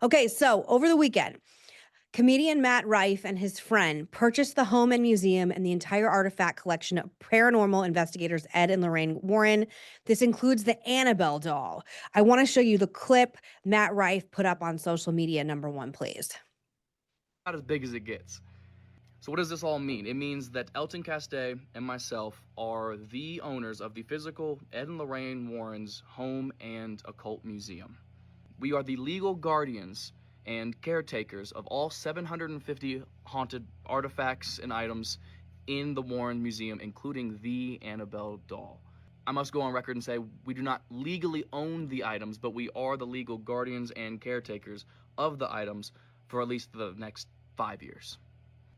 Okay, so over the weekend, comedian Matt Refe and his friend purchased the home and museum and the entire artifact collection of paranormal investigators Ed and Lorraine Warren. This includes the Annabelle doll. I want to show you the clip Matt Refe put up on social media. Number one, please. Not as big as it gets. So what does this all mean? It means that Elton Castee and myself are the owners of the physical Ed and Lorraine Warren's Home and Occult Museum. We are the legal guardians and caretakers of all 750 haunted artifacts and items in the Warren Museum, including the Annabelle doll. I must go on record and say we do not legally own the items, but we are the legal guardians and caretakers of the items for at least the next 5 years.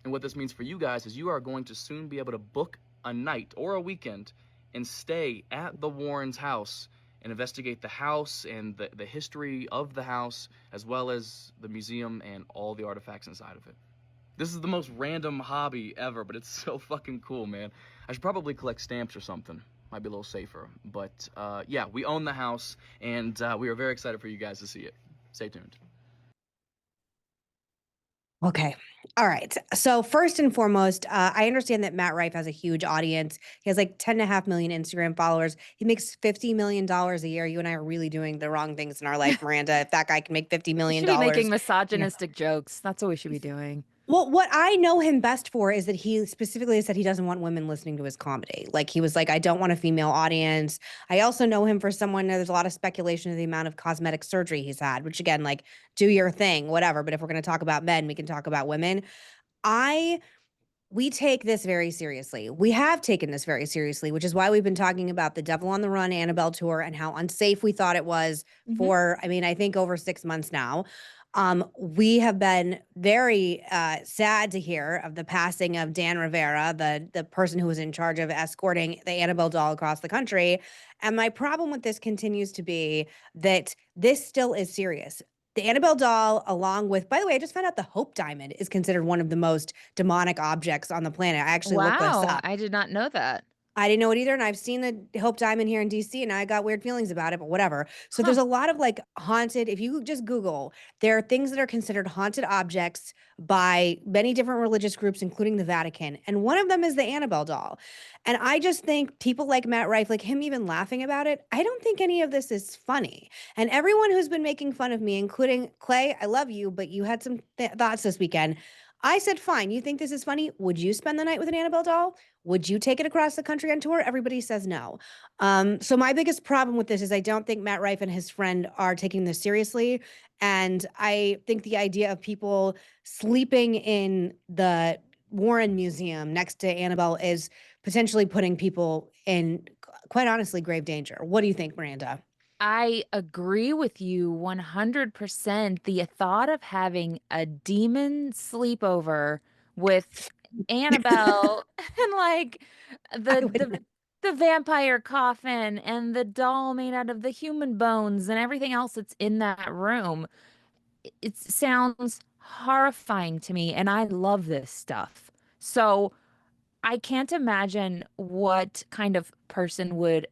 And what this means for you guys is you are going to soon be able to book a night or a weekend and stay at the Warrens' house and investigate the house and the history of the house, as well as the museum and all the artifacts inside of it. This is the most random hobby ever, but it's so fucking cool, man. I should probably collect stamps or something. Might be a little safer. But yeah, we own the house, and we are very excited for you guys to see it. Stay tuned. Okay. All right. So first and foremost, I understand that Matt Rife has a huge audience. He has like 10.5 million Instagram followers. He makes $50 million a year. You and I are really doing the wrong things in our life, Miranda. If that guy can make $50 We million, should be making you know. misogynistic jokes. That's what we should be doing. Well, what I know him best for is that he specifically said he doesn't want women listening to his comedy. Like he was like, I don't want a female audience. I also know him for someone, there's a lot of speculation of the amount of cosmetic surgery he's had, which again, like do your thing, whatever. But if we're going to talk about men, we can talk about women. We take this very seriously. We have taken this very seriously, which is why we've been talking about the Devil on the Run Annabelle tour and how unsafe we thought it was for, I think over 6 months now. We have been very sad to hear of the passing of Dan Rivera, the person who was in charge of escorting the Annabelle doll across the country. And my problem with this continues to be that this still is serious. The Annabelle doll, along with, by the way, I just found out the Hope Diamond is considered one of the most demonic objects on the planet. I actually looked this Wow, up. I did not know that. I didn't know it either. And I've seen the Hope Diamond here in DC and I got weird feelings about it, but whatever. So there's a lot of like haunted, if you just Google, there are things that are considered haunted objects by many different religious groups, including the Vatican. And one of them is the Annabelle doll. And I just think people like Matt Rife, like him even laughing about it, I don't think any of this is funny. And everyone who's been making fun of me, including Clay, I love you, but you had some thoughts this weekend. I said, fine, you think this is funny? Would you spend the night with an Annabelle doll? Would you take it across the country on tour? Everybody says no. So my biggest problem with this is I don't think Matt Rife and his friend are taking this seriously. And I think the idea of people sleeping in the Warren Museum next to Annabelle is potentially putting people in, quite honestly, grave danger. What do you think, Miranda? I agree with you 100%. The thought of having a demon sleepover with Annabelle and like I the would. the the vampire coffin and the doll made out of the human bones and everything else that's in that room. It sounds horrifying to me, and I love this stuff. So I can't imagine what kind of person would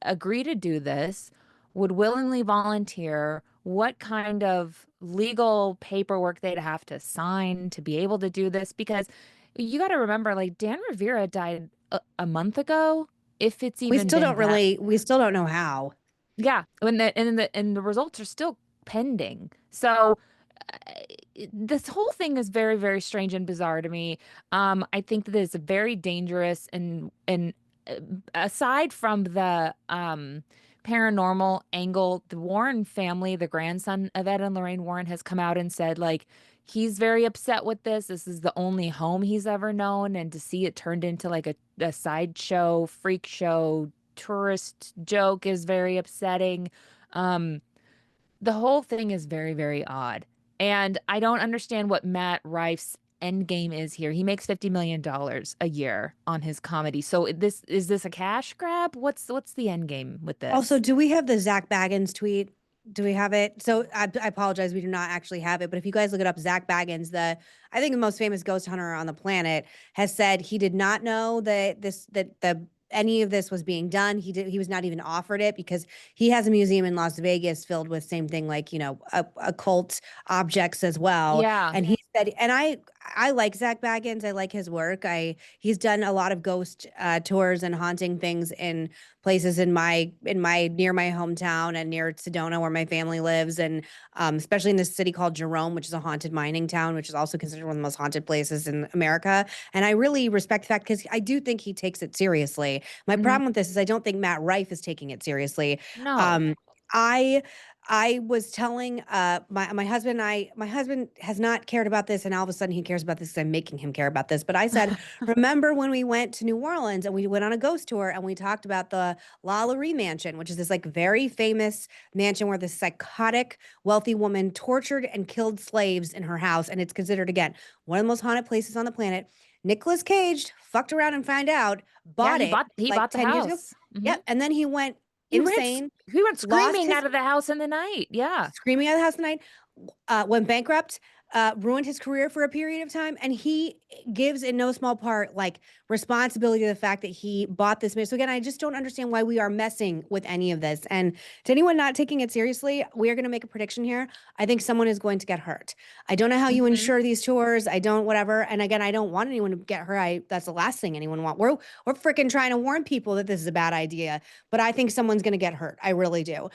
agree to do this, would willingly volunteer, what kind of legal paperwork they'd have to sign to be able to do this. Because you got to remember, like Dan Rivera died a month ago, if it's even been that. We still don't know how. Yeah, and the results are still pending. So uh, this whole thing is very, very strange and bizarre to me. I think that it's very dangerous and aside from the paranormal angle, the Warren family, the grandson of Ed and Lorraine Warren, has come out and said like he's very upset with this. This is the only home he's ever known, and to see it turned into like a sideshow, freak show, tourist joke is very upsetting. Um, the whole thing is very, very odd. And I don't understand what Matt Rife's end game is here. He makes $50 million a year on his comedy. So this is this a cash grab? What's the end game with Also, this? do we have the Zach Baggins tweet? Do we have it? So I apologize, we do not actually have it. But if you guys look it up, Zach Baggins, I think the most famous ghost hunter on the planet, has said he did not know that the any of this was being done. He was not even offered it because he has a museum in Las Vegas filled with same thing, like, occult objects as well. Yeah. And he said, and I like Zach Baggins. I like his work. He's done a lot of ghost tours and haunting things in places in my near my hometown and near Sedona where my family lives, and especially in this city called Jerome, which is a haunted mining town, which is also considered one of the most haunted places in America. And I really respect the fact because I do think he takes it seriously. My Hmm. problem with this is I don't think Matt Rife is taking it seriously. No. Um, I I was telling my husband and my husband has not cared about this, and all of a sudden he cares about this because I'm making him care about this. But I said, remember when we went to New Orleans and we went on a ghost tour and we talked about the La Laurie Mansion, which is this like very famous mansion where this psychotic wealthy woman tortured and killed slaves in her house, and it's considered again one of the most haunted places on the planet. Nicolas Cage fucked around and found out, Yeah, bought it he like bought the 10 years ago. house. Hmm. Yep. And then he went He ran s- insane, he went lost screaming his out of the house in the night. Yeah. screaming out of the house tonight, went bankrupt, ruined his career for a period of time, and he gives in no small part like responsibility to the fact that he bought this. So again, I just don't understand why we are messing with any of this. And to anyone not taking it seriously, we are going to make a prediction here. I think someone is going to get hurt. I don't know how you Hmm. insure these tours. I don't whatever. And again, I don't want anyone to get hurt. That's the last thing anyone want. We're freaking trying to warn people that this is a bad idea, but I think someone's going to get hurt. I really do.